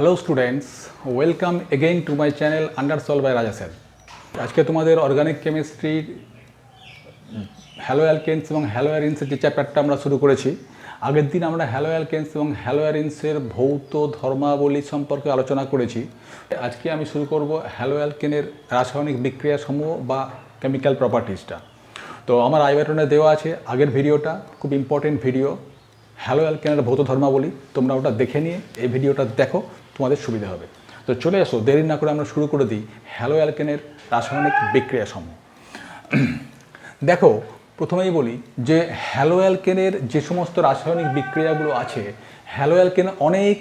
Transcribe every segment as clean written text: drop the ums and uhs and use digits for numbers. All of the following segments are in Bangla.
Hello students, welcome again to my channel Undersol by Raja sir. আজকে তোমাদের অর্গানিক কেমিস্ট্রির হ্যালো অ্যালকেনস এবং হ্যালো অ্যারিনসের যে চ্যাপ্টারটা আমরা শুরু করেছি। আগের দিন আমরা হ্যালো অ্যালকেনস এবং হ্যালো অ্যারিনসের ভৌত ধর্মাবলী সম্পর্কে আলোচনা করেছি। আজকে আমি শুরু করব হ্যালো অ্যালকেনের রাসায়নিক বিক্রিয়াসমূহ বা কেমিক্যাল প্রপার্টিসটা। তো আমার আই বাটনে দেওয়া আছে আগের ভিডিওটা, খুব ইম্পর্টেন্ট ভিডিও, হ্যালো অ্যালকেনের ভৌত ধর্মাবলী। তোমরা ওটা দেখে নিয়ে এই ভিডিওটা দেখো, তোমাদের সুবিধা হবে। তো চলে আসো, দেরি না করে আমরা শুরু করে দিই হ্যালো অ্যালকেনের রাসায়নিক বিক্রিয়াসমূহ। দেখো, প্রথমেই বলি যে হ্যালো অ্যালকেনের যে সমস্ত রাসায়নিক বিক্রিয়াগুলো আছে, হ্যালো অ্যালকেন অনেক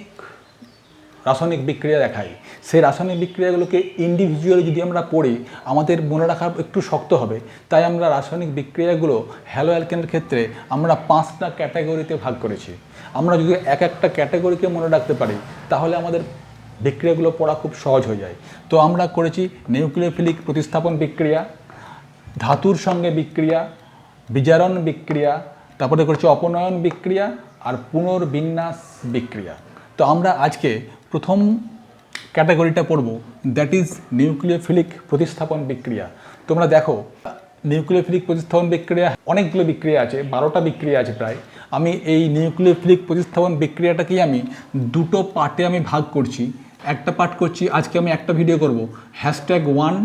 রাসায়নিক বিক্রিয়া দেখায়। সেই রাসায়নিক বিক্রিয়াগুলোকে ইন্ডিভিজুয়ালি যদি আমরা পড়ি আমাদের মনে রাখা একটু শক্ত হবে। তাই আমরা রাসায়নিক বিক্রিয়াগুলো হ্যালো অ্যালকেনের ক্ষেত্রে আমরা 5টা ক্যাটাগরিতে ভাগ করেছি। আমরা যদি এক একটা ক্যাটাগরিকে মনে রাখতে পারি তাহলে আমাদের বিক্রিয়াগুলো পড়া খুব সহজ হয়ে যায়। তো আমরা করেছি নিউক্লিওফিলিক প্রতিস্থাপন বিক্রিয়া, ধাতুর সঙ্গে বিক্রিয়া, বিজারণ বিক্রিয়া, তারপরে করেছি অপনয়ন বিক্রিয়া আর পুনর্বিন্যাস বিক্রিয়া। তো আমরা আজকে প্রথম ক্যাটাগরিটা পড়ব, দ্যাট ইজ নিউক্লিওফিলিক প্রতিস্থাপন বিক্রিয়া। তোমরা দেখো, নিউক্লিওফিলিক প্রতিস্থাপন বিক্রিয়া অনেকগুলো বিক্রিয়া আছে, 12টা বিক্রিয়া আছে প্রায়। আমি এই নিউক্লিওফিলিক প্রতিস্থাপন বিক্রিয়াটাকেই আমি দুটো পার্টে আমি ভাগ করছি। একটা পার্ট করছি, আজকে আমি একটা ভিডিও করব #1,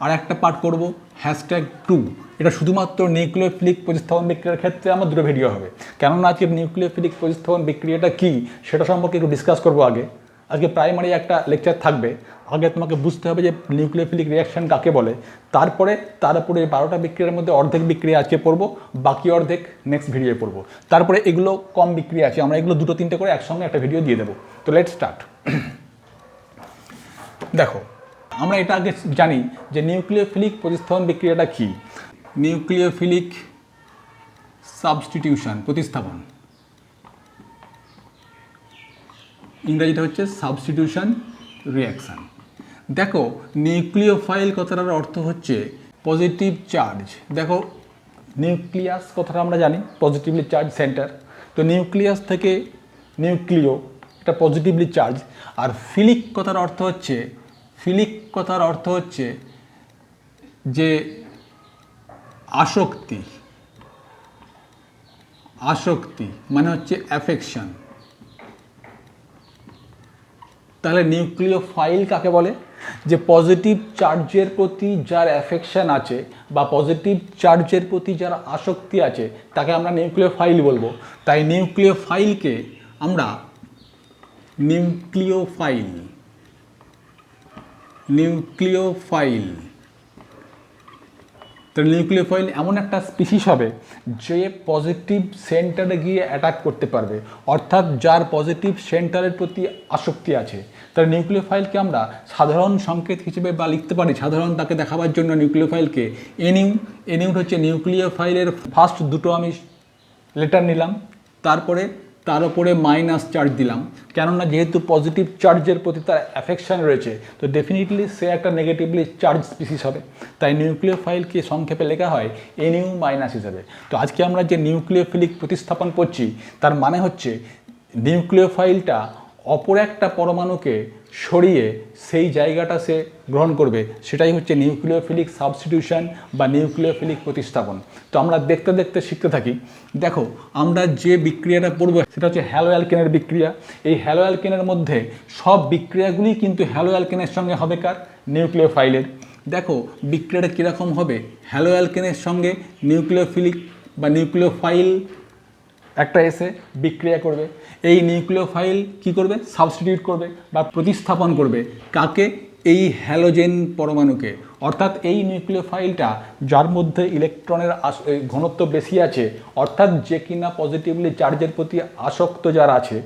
আর একটা পার্ট করব #2। এটা শুধুমাত্র নিউক্লিওফিলিক প্রতিস্থাপন বিক্রিয়ার ক্ষেত্রে আমার দুটো ভিডিও হবে, কেননা আজকে নিউক্লিওফিলিক প্রতিস্থাপন বিক্রিয়াটা কী সেটা সম্পর্কে একটু ডিসকাস করবো। আজকে প্রাইমারি একটা লেকচার থাকবে। আগে তোমাকে বুঝতে হবে যে নিউক্লিওফিলিক রিঅ্যাকশন কাকে বলে, তার উপরে 12টা বিক্রিয়ার মধ্যে অর্ধেক বিক্রিয়া আজকে পড়বো, বাকি অর্ধেক নেক্সট ভিডিওয়ে পড়বো। তারপরে এগুলো কম বিক্রিয়া আছে, আমরা এগুলো 2-3টে করে একসঙ্গে একটা ভিডিও দিয়ে দেবো। তো লেটস স্টার্ট। দেখো, আমরা এটা আগে জানি যে নিউক্লিওফিলিক প্রতিস্থাপন বিক্রিয়াটা কী। নিউক্লিওফিলিক সাবস্টিটিউশন, প্রতিস্থাপন, ইংরেজিটা হচ্ছে সাবস্টিটিউশন রিঅ্যাকশান। দেখো, নিউক্লিওফাইল কথাটার অর্থ হচ্ছে পজিটিভ চার্জ। দেখো, নিউক্লিয়াস কথাটা আমরা জানি পজিটিভলি চার্জ সেন্টার। তো নিউক্লিয়াস থেকে নিউক্লিও, এটা পজিটিভলি চার্জ। আর ফিলিক কথার অর্থ হচ্ছে যে আসক্তি মানে হচ্ছে অ্যাফেকশন। তাহলে নিউক্লিওফাইল কাকে বলে? যে পজিটিভ চার্জের প্রতি যার অ্যাফেকশন আছে বা পজিটিভ চার্জের প্রতি যার আসক্তি আছে তাকে আমরা নিউক্লিওফাইল বলবো। তাই নিউক্লিওফাইলকে আমরা তো নিউক্লিওফাইল এমন একটা স্পিসিস হবে যে পজিটিভ সেন্টারে গিয়ে অ্যাটাক করতে পারবে, অর্থাৎ যার পজিটিভ সেন্টারের প্রতি আসক্তি আছে। তার নিউক্লিওফাইলকে আমরা সাধারণ সংকেত হিসেবে বা লিখতে পারি, সাধারণ তাকে দেখাবার জন্য নিউক্লিওফাইলকে এনিউ হচ্ছে নিউক্লিওফাইলের ফার্স্ট দুটো আমি লেটার নিলাম, তারপরে তার উপরে মাইনাস চার্জ দিলাম, কেননা যেহেতু পজিটিভ চার্জের প্রতি তার অ্যাফেকশান রয়েছে তো ডেফিনেটলি সে একটা নেগেটিভলি চার্জ স্পিসিস হবে। তাই নিউক্লিওফাইলকে সংক্ষেপে লেখা হয় NU- হিসাবে। তো আজকে আমরা যে নিউক্লিওফিলিক প্রতিস্থাপন করছি তার মানে হচ্ছে নিউক্লিওফাইলটা অপর একটা পরমাণুকে সরিয়ে সেই জায়গাটা সে গ্রহণ করবে, সেটাই হচ্ছে নিউক্লিওফিলিক সাবস্টিটিউশন বা নিউক্লিওফিলিক প্রতিস্থাপন। তো আমরা দেখতে দেখতে শিখতে থাকি। দেখো, আমরা যে বিক্রিয়াটা পড়বো সেটা হচ্ছে হ্যালো অ্যালকেনের বিক্রিয়া। এই হ্যালো অ্যালকেনের মধ্যে সব বিক্রিয়াগুলি কিন্তু হ্যালো অ্যালকেনের সঙ্গে হবে কার? নিউক্লিওফাইলের। দেখো বিক্রিয়াটা কীরকম হবে, হ্যালো অ্যালকেনের সঙ্গে নিউক্লিওফিলিক বা নিউক্লিওফাইল একটা এসে বিক্রিয়া করবে। এই নিউক্লিওফাইল কি করবে? সাবস্টিটিউট করবে বা প্রতিস্থাপন করবে কাকে? এই হ্যালোজেন পরমাণুকে। অর্থাৎ এই নিউক্লিওফাইলটা যার মধ্যে ইলেকট্রনের ঘনত্ব বেশি আছে, অর্থাৎ যে কিনা পজিটিভলি চার্জের প্রতি আসক্ত যার আছে,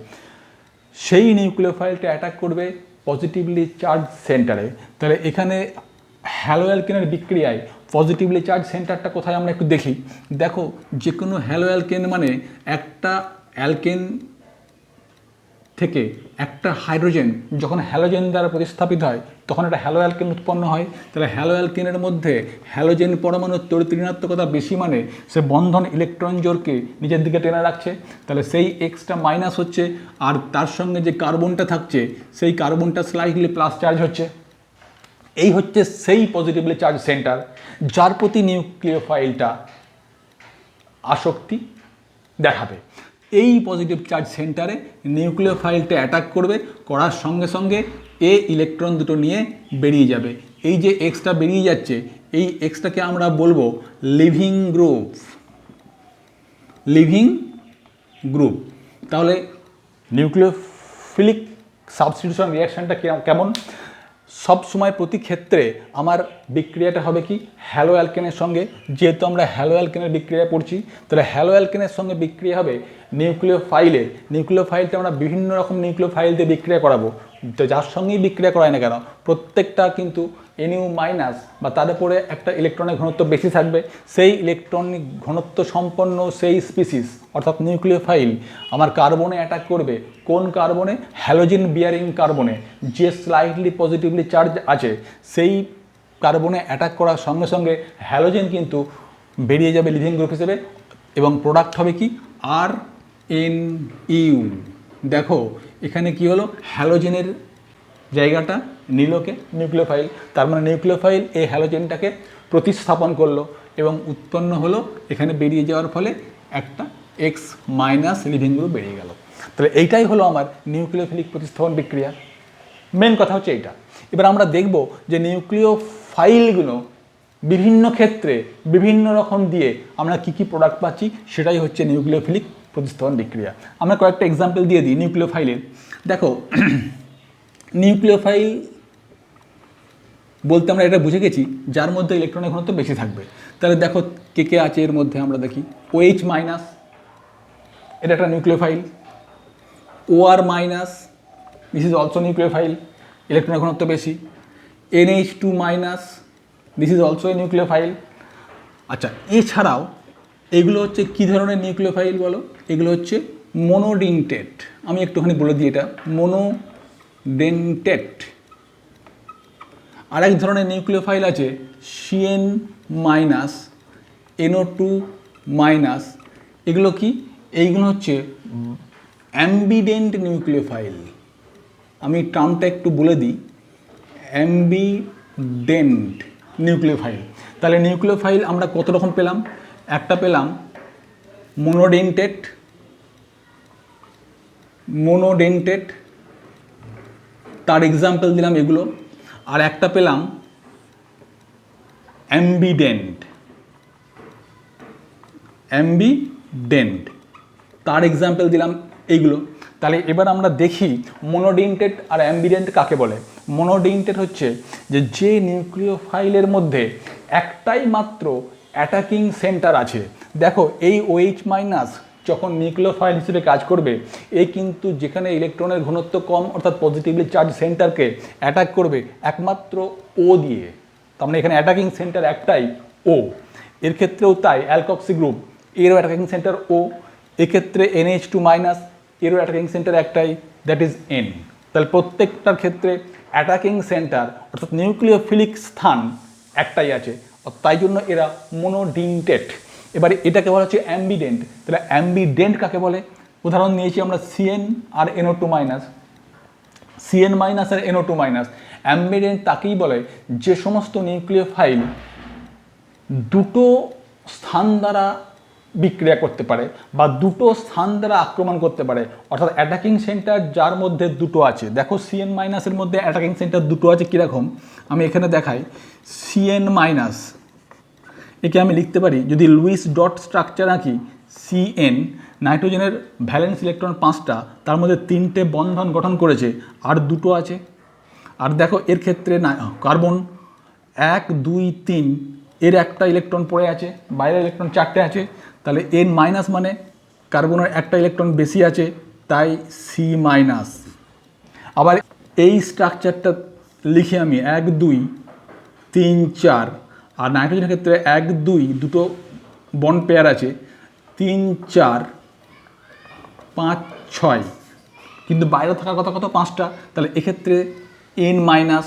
সেই নিউক্লিওফাইলটা অ্যাটাক করবে পজিটিভলি চার্জ সেন্টারে। তাহলে এখানে হ্যালো অ্যালকেনের বিক্রিয়ায় পজিটিভলি চার্জ সেন্টারটা কোথায় আমরা একটু দেখি। দেখো, যে কোনো হ্যালো অ্যালকেন মানে একটা অ্যালকেন থেকে একটা হাইড্রোজেন যখন হ্যালোজেন দ্বারা প্রতিস্থাপিত হয় তখন একটা হ্যালো অ্যালকেন উৎপন্ন হয়। তাহলে হ্যালো অ্যালকেনের মধ্যে হ্যালোজেন পরমাণুর ঋণাত্মকতা বেশি মানে সে বন্ধন ইলেকট্রন জোরকে নিজের দিকে টেনে রাখছে। তাহলে সেই এক্সটা মাইনাস হচ্ছে, আর তার সঙ্গে যে কার্বনটা থাকছে সেই কার্বনটা স্লাইটলি প্লাস চার্জ হচ্ছে। এই হচ্ছে সেই পজিটিভলি চার্জ সেন্টার যার প্রতি নিউক্লিওফাইলটা আসক্তি দেখাবে। এই পজিটিভ চার্জ সেন্টারে নিউক্লিওফাইলটা অ্যাটাক করবে, করার সঙ্গে সঙ্গে এ ইলেকট্রন দুটো নিয়ে বেরিয়ে যাবে। এই যে এক্সটা বেরিয়ে যাচ্ছে এই এক্সটাকে আমরা বলবো লিভিং গ্রুপ। Living group. তাহলে নিউক্লিওফিলিক সাবস্টিটিউশন রিয়াকশানটা কেমন? সব সময় প্রতি ক্ষেত্রে আমার বিক্রিয়াটা হবে কি হ্যালো অ্যালকেনের সঙ্গে। যেহেতু আমরা হ্যালো অ্যালকেনের বিক্রিয়া পড়ছি তাহলে হ্যালো অ্যালকেনের সঙ্গে বিক্রিয়া হবে নিউক্লিওফাইলের। নিউক্লিওফাইলটা আমরা বিভিন্ন রকম নিউক্লিওফাইল দিয়ে বিক্রিয়া করাবো, তো যার সঙ্গেই বিক্রিয়া করায় না কেন প্রত্যেকটা কিন্তু NU মাইনাস বা তার উপরে একটা ইলেকট্রনের ঘনত্ব বেশি থাকবে। সেই ইলেকট্রনিক ঘনত্ব সম্পন্ন সেই স্পিসিস অর্থাৎ নিউক্লিওফাইল আমার কার্বনে অ্যাটাক করবে। কোন কার্বনে? হ্যালোজেন বিয়ারিং কার্বনে যে স্লাইটলি পজিটিভলি চার্জ আছে সেই কার্বনে অ্যাটাক করার সঙ্গে সঙ্গে হ্যালোজেন কিন্তু বেরিয়ে যাবে লিভিং গ্রুপ হিসেবে এবং প্রোডাক্ট হবে কি RNU। দেখো এখানে কি হলো, হ্যালোজেনের জায়গাটা নিলকে নিউক্লিওফাইল, তার মানে নিউক্লিওফাইল এই হ্যালোজেনটাকে প্রতিস্থাপন করলো এবং উৎপন্ন হলো এখানে বেরিয়ে যাওয়ার ফলে একটা X মাইনাস লিভিং গ্রুপ বেরিয়ে গেল। তাহলে এইটাই হলো আমার নিউক্লিওফিলিক প্রতিস্থাপন বিক্রিয়া। মেন কথা হচ্ছে এইটা। এবার আমরা দেখব যে নিউক্লিওফাইলগুলো বিভিন্ন ক্ষেত্রে বিভিন্ন রকম দিয়ে আমরা কি কি প্রোডাক্ট পাচ্ছি, সেটাই হচ্ছে নিউক্লিওফিলিক প্রতিস্থাপন বিক্রিয়া। আমরা কয়েকটা এক্সাম্পল দিয়ে দিই নিউক্লিওফাইলের। দেখো নিউক্লিওফাইল বলতে আমরা এটা বুঝে গেছি যার মধ্যে ইলেকট্রনের ঘনত্ব বেশি থাকবে। তাহলে দেখো কে কে আছে এর মধ্যে, আমরা দেখি OH মাইনাস, এটা একটা nucleophile. OR minus, this is also nucleophile, ইলেকট্রনের ঘনত্ব বেশি। NH2 minus, this is also a nucleophile. আচ্ছা, এছাড়াও এগুলো হচ্ছে কী ধরনের নিউক্লিওফাইল বলো? এগুলো হচ্ছে মোনোডেন্টেট। আমি একটুখানি বলে দিই, এটা মোনোডেন্টেট। আরেক ধরনের নিউক্লিওফাইল আছে CN মাইনাস, NO2 মাইনাস। এগুলো কি? এইগুলো হচ্ছে অ্যাম্বিডেন্ট নিউক্লিওফাইল। আমি টার্মটা একটু বলে দিই, অ্যাম্বিডেন্ট নিউক্লিওফাইল। তাহলে নিউক্লিওফাইল আমরা কত রকম পেলাম? একটা পেলাম মোনোডেন্টেট, তার এক্সাম্পল দিলাম এগুলো। আর একটা পেলাম অ্যাম্বিডেন্ট, তার এক্সাম্পল দিলাম এইগুলো। তাহলে এবার আমরা দেখি মোনোডেন্টেট আর অ্যাম্বিডেন্ট কাকে বলে। মোনোডেন্টেট হচ্ছে যে নিউক্লিওফাইলের মধ্যে একটাই মাত্র অ্যাটাকিং সেন্টার আছে। দেখো এই OH মাইনাস যখন নিউক্লিওফাইল হিসেবে কাজ করবে এই কিন্তু যেখানে ইলেকট্রনের ঘনত্ব কম অর্থাৎ পজিটিভলি চার্জ সেন্টারকে অ্যাটাক করবে একমাত্র O দিয়ে। তার মানে এখানে অ্যাটাকিং সেন্টার একটাই O। এর ক্ষেত্রেও তাই, অ্যালকক্সি গ্রুপ এরও অ্যাটাকিং সেন্টার O। এক্ষেত্রে NH2 মাইনাস এরও অ্যাটাকিং সেন্টার একটাই, দ্যাট ইজ N। তাহলে প্রত্যেকটার ক্ষেত্রে অ্যাটাকিং সেন্টার অর্থাৎ নিউক্লিওফিলিক স্থান একটাই আছে, তাই জন্য এরা মোনোডেন্টেট। এবারে এটাকে বলা হচ্ছে অ্যাম্বিডেন্ট। তাহলে অ্যাম্বিডেন্ট কাকে বলে? উদাহরণ নিয়েছি আমরা CN আর NO2 মাইনাস, CN মাইনাস আর NO2 মাইনাস। অ্যাম্বিডেন্ট তাকেই বলে যে সমস্ত নিউক্লিওফাইল দুটো স্থান দ্বারা বিক্রিয়া করতে পারে বা দুটো স্থান দ্বারা আক্রমণ করতে পারে, অর্থাৎ অ্যাটাকিং সেন্টার যার মধ্যে দুটো আছে। দেখো CN মাইনাসের মধ্যে অ্যাটাকিং সেন্টার দুটো আছে, কীরকম আমি এখানে দেখাই। CN মাইনাস একে আমি লিখতে পারি, যদি লুইস ডট স্ট্রাকচার আঁকি, CN নাইট্রোজেনের ভ্যালেন্স ইলেকট্রন 5টা, তার মধ্যে 3টে বন্ধন গঠন করেছে আর দুটো আছে। আর দেখো এর ক্ষেত্রে না কার্বন 1 2 3 এর একটা ইলেকট্রন পড়ে আছে, বাইরের ইলেকট্রন 4টে আছে। তাহলে N মাইনাস মানে কার্বনের একটা ইলেকট্রন বেশি আছে, তাই C মাইনাস। আবার এই স্ট্রাকচারটা লিখে আমি 1 2 3 4, আর নাইট্রোজেনের ক্ষেত্রে 1 2 দুটো বন্ড পেয়ার আছে, 3 4 5 6 কিন্তু বাইরে থাকার কথা কত 5টা, তাহলে এক্ষেত্রে এন মাইনাস।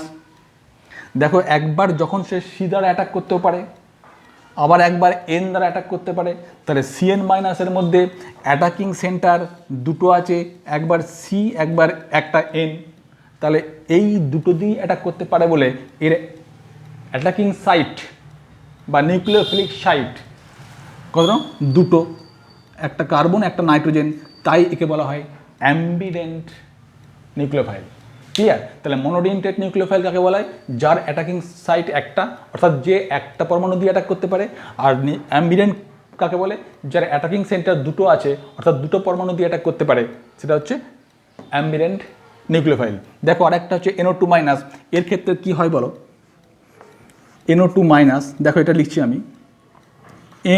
দেখো একবার যখন সে সি দ্বারা অ্যাটাক করতেও পারে, আবার একবার এন দ্বারা অ্যাটাক করতে পারে, তাহলে সিএন মাইনাসের মধ্যে অ্যাটাকিং সেন্টার দুটো আছে, একবার সি একবার একটা এন, তাহলে এই দুটো দিয়েই অ্যাটাক করতে পারে বলে এর অ্যাটাকিং সাইট বা নিউক্লিওফিলিক সাইট কত দুটো, একটা কার্বন একটা নাইট্রোজেন, তাই একে বলা হয় অ্যাম্বিডেন্ট নিউক্লিওফাইল। ক্লিয়ার? তাহলে মনোডেন্টেড নিউক্লিওফাইল কাকে বলা হয়? যার অ্যাটাকিং সাইট একটা, অর্থাৎ যে একটা পরমাণু দিয়ে অ্যাটাক করতে পারে। আর অ্যাম্বিডেন্ট কাকে বলে? যার অ্যাটাকিং সেন্টার দুটো আছে, অর্থাৎ দুটো পরমাণু দিয়ে অ্যাটাক করতে পারে, সেটা হচ্ছে অ্যাম্বিডেন্ট নিউক্লিওফাইল। দেখো আরেকটা হচ্ছে NO2 মাইনাস। এর ক্ষেত্রে কি হয় বলো? NO2 মাইনাস, দেখো এটা লিখছি আমি,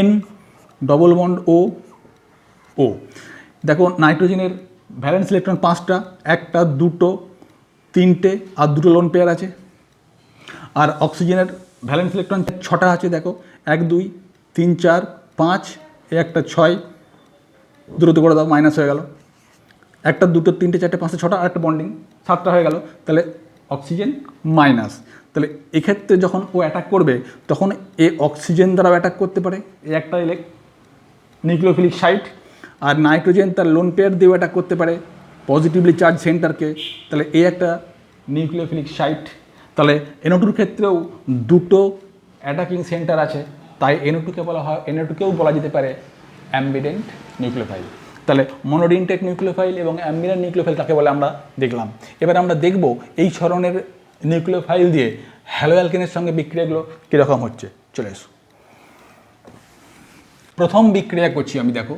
N ডবল বন্ড ও ও। দেখো নাইট্রোজেনের ভ্যালেন্স ইলেকট্রন 5টা, একটা দুটো তিনটে আর দুটো লোন পেয়ার আছে। আর অক্সিজেনের ভ্যালেন্স ইলেকট্রন 6টা আছে, দেখো 1 2 3 4 5, একটা 6, দুটো করে দাও, মাইনাস হয়ে গেল। একটা দুটো তিনটে চারটে পাঁচটা 6টা আর একটা বন্ডিং 7টা হয়ে গেল, তাহলে অক্সিজেন মাইনাস। তাহলে এক্ষেত্রে যখন ও অ্যাটাক করবে তখন এ অক্সিজেন দ্বারাও অ্যাটাক করতে পারে, এই একটা নিউক্লিওফিলিক সাইট। আর নাইট্রোজেন তার লোন পেয়ার দিয়েও অ্যাটাক করতে পারে পজিটিভলি চার্জ সেন্টারকে, তাহলে এই একটা নিউক্লিওফিলিক সাইট। তাহলে NO2-র ক্ষেত্রেও দুটো অ্যাটাকিং সেন্টার আছে, তাই NO2-কে বলা হয়, NO2-কেও বলা যেতে পারে অ্যাম্বিডেন্ট নিউক্লিওফাইল। তাহলে মনোডেন্টেড নিউক্লিওফাইল এবং অ্যাম্বিডেন্ট নিউক্লিওফাইল কাকে বলে আমরা দেখলাম। এবার আমরা দেখব এই ধরনের নিউক্লিওফাইল দিয়ে হ্যালো অ্যালকেনের সঙ্গে বিক্রিয়াগুলো কীরকম হচ্ছে। চলে এসো। প্রথম বিক্রিয়া করছি আমি, দেখো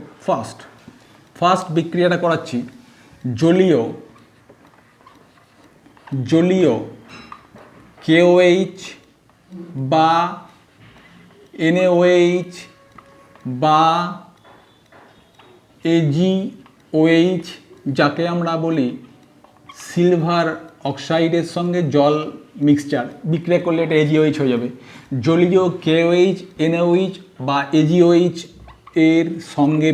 ফার্স্ট বিক্রিয়াটা করাচ্ছি জলীয় KOH বা NaOH বা AgOH, যাকে আমরা বলি সিলভার অক্সাইডের সঙ্গে জল মিক্সচার, বিক্রিয়া করলে এটা AgOH হয়ে যাবে। জলীয় KOH NaOH বা AgOH এর সঙ্গে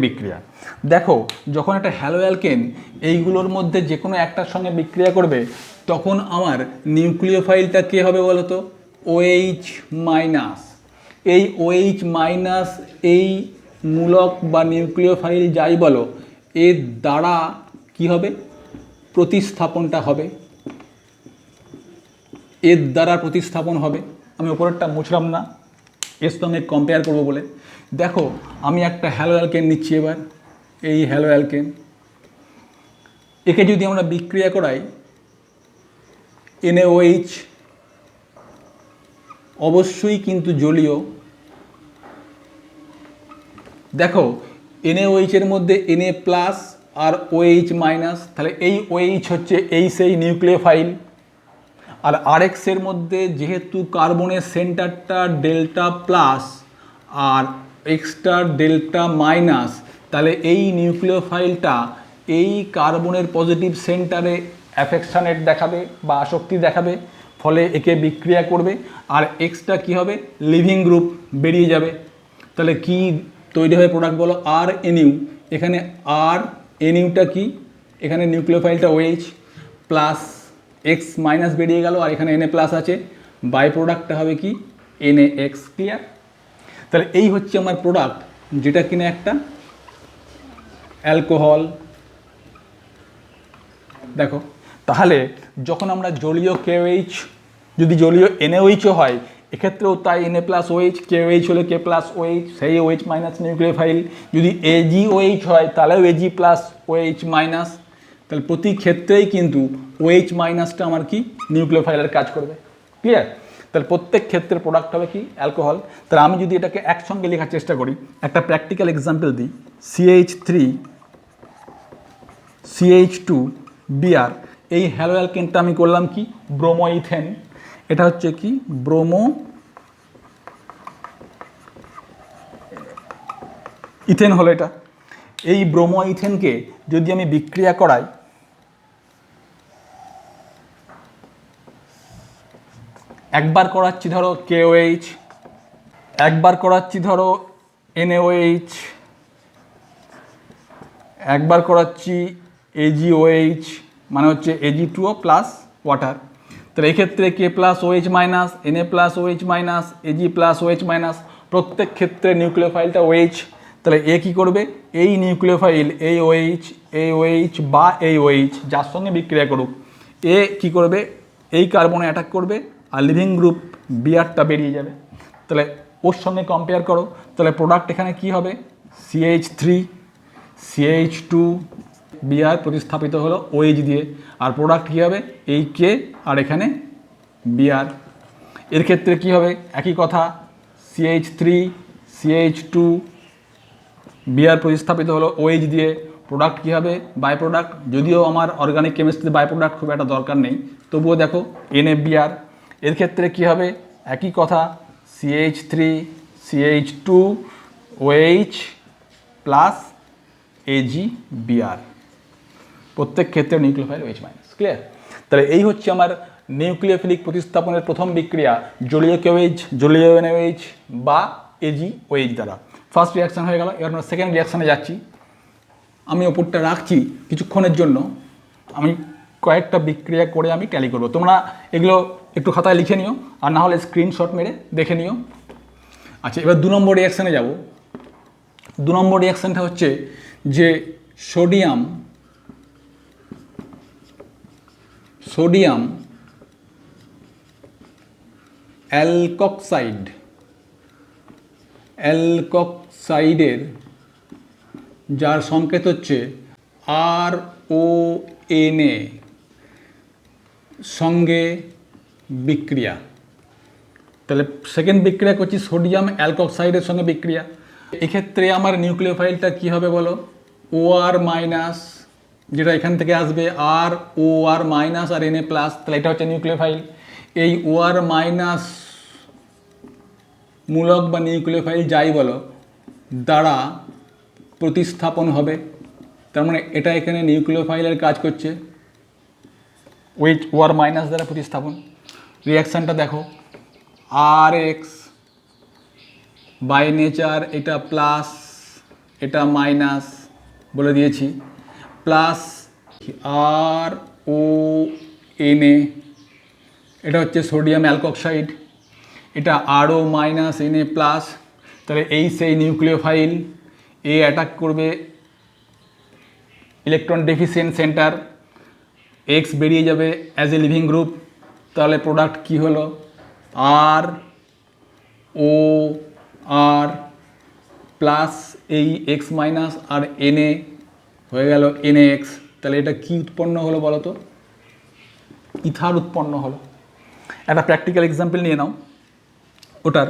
বিক্রিয়া, দেখো যখন একটা হ্যালো অ্যালকেন এইগুলোর মধ্যে যে কোনো একটার সঙ্গে বিক্রিয়া করবে তখন আমার নিউক্লিওফাইলটা কে হবে বলো তো? OH minus. এই OH মাইনাস এই মূলক বা নিউক্লিওফাইল যাই বলো, এর দ্বারা কি হবে? প্রতিস্থাপনটা হবে, এর দ্বারা প্রতিস্থাপন হবে। আমি ওপরেরটা মুছলাম না, এর সঙ্গে কম্পেয়ার করবো বলে। দেখো আমি একটা হ্যালো অ্যালকেন নিচ্ছি, এবার এই হ্যালো অ্যালকেন, একে যদি আমরা বিক্রিয়া করাই NaOH, অবশ্যই কিন্তু জলীয়। দেখো NaOH এর মধ্যে Na প্লাস আর OH মাইনাস, তাহলে এই OH হচ্ছে এই সেই নিউক্লিওফাইল। আর RX এর মধ্যে যেহেতু কার্বনের সেন্টারটা ডেল্টা প্লাস আর এক্সটা ডেল্টা মাইনাস, তাহলে এই নিউক্লিওফাইলটা এই কার্বনের পজিটিভ সেন্টারে অ্যাফেকশানেট দেখাবে বা আসক্তি দেখাবে, ফলে একে বিক্রিয়া করবে। আর এক্সটা কী হবে? লিভিং গ্রুপ বেরিয়ে যাবে। তাহলে কি তৈরি হবে প্রোডাক্ট বলো? RNu। এখানে RNuটা কি? এখানে নিউক্লিওফাইলটা OH প্লাস এক্স মাইনাস বেরিয়ে গেল, আর এখানে Na প্লাস আছে, বাই প্রোডাক্টটা হবে কি? NaX। ক্লিয়ার? তাহলে এই হচ্ছে আমার প্রোডাক্ট, যেটা কিনা একটা অ্যালকোহল। দেখো তাহলে যখন আমরা জলীয় KOH, যদি জলীয় NaOH হয় এক্ষেত্রেও তাই, Na প্লাস OH, KOH হলে K প্লাস OH, সেই OH মাইনাস নিউক্লিওফাইল। যদি AgOH হয় তাহলেও Ag প্লাস OH মাইনাস। তাহলে প্রতি ক্ষেত্রেই কিন্তু OH মাইনাসটা আমার কি? নিউক্লিওফাইলের কাজ করবে। ক্লিয়ার? তাহলে প্রত্যেক ক্ষেত্রে প্রোডাক্ট হবে কি? অ্যালকোহল। তাহলে আমি যদি এটাকে একসঙ্গে লেখার চেষ্টা করি, একটা প্র্যাকটিক্যাল এক্সাম্পল দিই, CH3 CH2 Br, এই হ্যালো অ্যালকেনটা আমি করলাম কি? Bromoethane. এটা হচ্ছে কি? ব্রোমো ইথেন হলো এটা। এই ব্রোমো ইথেনকে যদি আমি বিক্রিয়া করাই, একবার করাচ্ছি ধরো KOH, একবার করাচ্ছি ধরো NaOH, একবার করাচ্ছি AgOH, মানে হচ্ছে Ag2O প্লাস ওয়াটার। তাহলে এক্ষেত্রে K plus OH minus, Na plus OH minus, Ag plus OH minus, প্রত্যেক ক্ষেত্রে নিউক্লিওফাইলটা OH। তাহলে এ কী করবে, এই নিউক্লিওফাইল এই OH বা এই OH যার সঙ্গে বিক্রিয়া করুক, এ কী করবে, এই কার্বনে অ্যাটাক করবে আর লিভিং গ্রুপ বিআরটা বেরিয়ে যাবে। তাহলে ওর সঙ্গে কম্পেয়ার করো, তাহলে প্রোডাক্ট এখানে কি হবে, CH3 CH2 বিআর প্রতিস্থাপিত হলো OH দিয়ে, আর প্রোডাক্ট কী হবে, এই কে আর এখানে বিআর। এর ক্ষেত্রে কি হবে, একই কথা, CH3 CH2 বিআর প্রতিস্থাপিত হলো OH দিয়ে, প্রোডাক্ট কী হবে, বাই প্রোডাক্ট। যদিও আমার অর্গানিক কেমিস্ট্রিতে বাই প্রোডাক্ট খুব একটা দরকার নেই, তবুও দেখো NaBr। এর ক্ষেত্রে কি হবে, একই কথা, CH3 CH2 OH plus AgBr, প্রত্যেক ক্ষেত্রে নিউক্লিওফাইল OH মাইনাস। ক্লিয়ার? তাহলে এই হচ্ছে আমার নিউক্লিওফিলিক প্রতিস্থাপনের প্রথম বিক্রিয়া, জলীয় KOH জলীয় NaOH বা AgOH দ্বারা। ফার্স্ট রিয়াকশান হয়ে গেল। এবার আমরা সেকেন্ড রিয়াকশানে যাচ্ছি। আমি ওপরটা রাখছি কিছুক্ষণের জন্য, আমি কয়েকটা বিক্রিয়া করে আমি ট্যালি করব। তোমরা এগুলো একটু খাতায় লিখে নিও, আর না হলে স্ক্রিনশট মেরে দেখে নিও। আচ্ছা, এবার 2 নম্বর রিয়াকশানে যাব। 2 নম্বর রিয়াকশানটা হচ্ছে যে সোডিয়াম অ্যালকক্সাইডের যার সংকেত হচ্ছে RONA সঙ্গে বিক্রিয়া। তাহলে সেকেন্ড বিক্রিয়া করছি সোডিয়াম অ্যালকক্সাইডের সঙ্গে বিক্রিয়া। এক্ষেত্রে আমার নিউক্লিওফাইলটা কি হবে বলো, OR মাইনাস, যেটা এখান থেকে আসবে OR মাইনাস আর Na প্লাস। তাহলে এটা হচ্ছে নিউক্লিওফাইল। এই OR মাইনাস মূলক বা নিউক্লিওফাইল যাই বলো দ্বারা প্রতিস্থাপন হবে। তার মানে এটা এখানে নিউক্লিওফাইলের কাজ করছে, OR মাইনাস দ্বারা প্রতিস্থাপন। রিয়াকশানটা দেখো, RX বাই নেচার এটা প্লাস এটা মাইনাস বলে দিয়েছি, প্লাস RONA, এটা হচ্ছে সোডিয়াম অ্যালকক্সাইড, এটা RO মাইনাস Na প্লাস। তাহলে এই সেই নিউক্লিওফাইল, এ অ্যাটাক করবে ইলেকট্রন ডেফিসিয়েন্ট সেন্টার, X বেরিয়ে যাবে অ্যাজ এ লিভিং গ্রুপ। তাহলে প্রোডাক্ট কি হলো, ROR প্লাস এই X মাইনাস আর Na হয়ে গেল NaX। তাহলে এটা কি উৎপন্ন হলো বলো তো, ইথার উৎপন্ন হলো। একটা প্র্যাকটিক্যাল এক্সাম্পল নিয়ে নাও ওটার।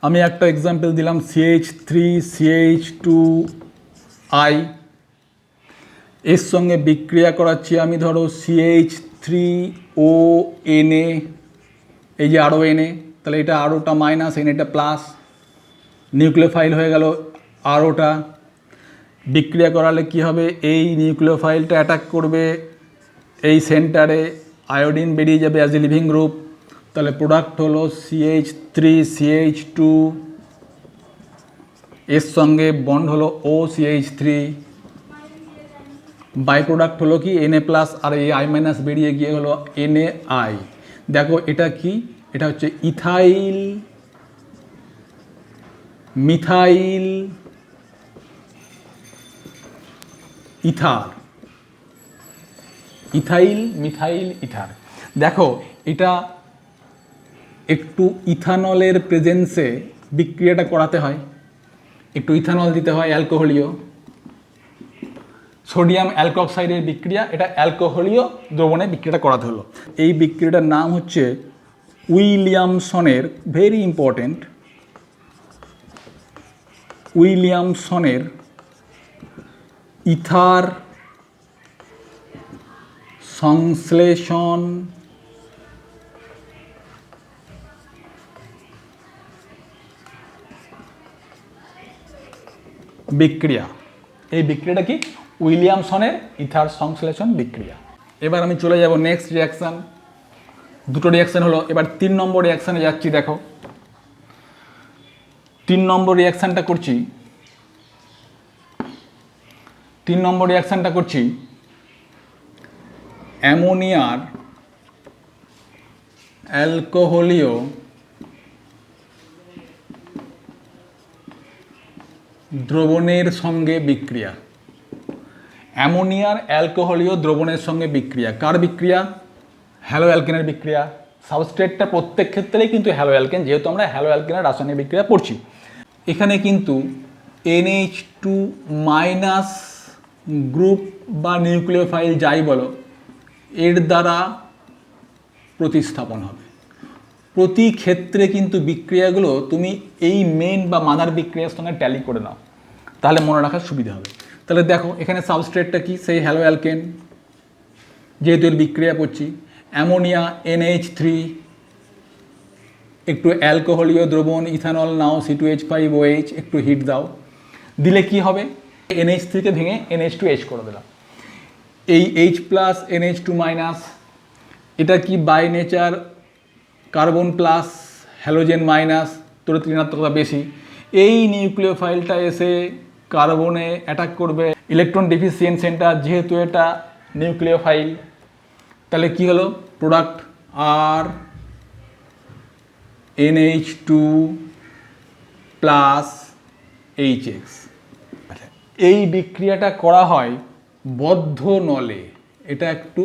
আমি একটা এক্সাম্পল দিলাম CH3 CH2I, এর সঙ্গে বিক্রিয়া করাচ্ছি আমি ধরো CH3ONA, এই যে RONA। তাহলে এটা ROটা মাইনাস NAটা প্লাস, নিউক্লিওফাইল হয়ে গেল ROটা। বিক্রিয়া করালে কি হবে, এই নিউক্লিওফাইলটা অ্যাটাক করবে এই সেন্টারে, আয়োডিন বেরিয়ে যাবে অ্যাজ এ লিভিং গ্রুপ। তাহলে প্রোডাক্ট হলো CH3 CH2, এর সঙ্গে বন্ড হলো OCH3, বাই প্রোডাক্ট হলো কি Na প্লাস আর এই I মাইনাস বেরিয়ে গিয়ে হলো NaI। দেখো এটা কি, এটা হচ্ছে ethyl methyl ether, ethyl methyl ether. দেখো এটা একটু ইথানলের প্রেজেন্সে বিক্রিয়াটা করাতে হয়, একটু ইথানল দিতে হয় অ্যালকোহলীয়। সোডিয়াম অ্যালকক্সাইডের বিক্রিয়া, এটা অ্যালকোহলীয় দ্রবণে বিক্রিয়াটা করাতে হলো। এই বিক্রিয়াটার নাম হচ্ছে উইলিয়ামসনের, ভেরি ইম্পর্টেন্ট, উইলিয়ামসনের ইথার সংশ্লেষণ বিক্রিয়া। এই বিক্রিয়াটা কি, উইলিয়ামসনের ইথার সংশ্লেষণ বিক্রিয়া। এবার আমি চলে যাব নেক্সট রিয়াকশান। দুটো রিয়াকশান হলো, এবার 3 নম্বর রিয়াকশানে যাচ্ছি। দেখো তিন নম্বর রিয়াকশানটা করছি অ্যামোনিয়ার অ্যালকোহলীয় দ্রবণের সঙ্গে বিক্রিয়া। অ্যামোনিয়ার অ্যালকোহলীয় দ্রবণের সঙ্গে বিক্রিয়া। কার বিক্রিয়া? হ্যালো অ্যালকেনের বিক্রিয়া। সাবস্ট্রেটটা প্রত্যেক ক্ষেত্রেই কিন্তু হ্যালো অ্যালকেন, যেহেতু আমরা হ্যালো অ্যালকেনের রাসায়নিক বিক্রিয়া পড়ছি। এখানে কিন্তু NH2 মাইনাস গ্রুপ বা নিউক্লিওফাইল যাই বলো, এর দ্বারা প্রতিস্থাপন হবে। প্রতি ক্ষেত্রে কিন্তু বিক্রিয়াগুলো তুমি এই মেন বা মাদার বিক্রিয়ার সঙ্গে ট্যালি করে নাও, তাহলে মনে রাখার সুবিধা হবে। তাহলে দেখো এখানে সাবস্ট্রেটটা কি? সেই হ্যালো অ্যালকেন, যেহেতু এর বিক্রিয়া করছি। অ্যামোনিয়া NH3, একটু অ্যালকোহলীয় দ্রবণ ইথানল নাও C2H5OH, একটু হিট দাও, দিলে কি হবে? NH3 কে ভেঙে NH2H করে দিলাম। এই H প্লাস NH2 মাইনাস, এটা কি by nature carbon plus halogen minus, তোর ঋণাত্মকতা বেশি। এই নিউক্লিওফাইলটা এসে কার্বনে অ্যাটাক করবে, ইলেকট্রন ডিফিসিয়েন্ট সেন্টার, যেহেতু এটা নিউক্লিওফাইল, তাহলে কি হলো? প্রোডাক্ট আর NH2 প্লাস HX। এই বিক্রিয়াটা করা হয় বদ্ধ নলে, এটা একটু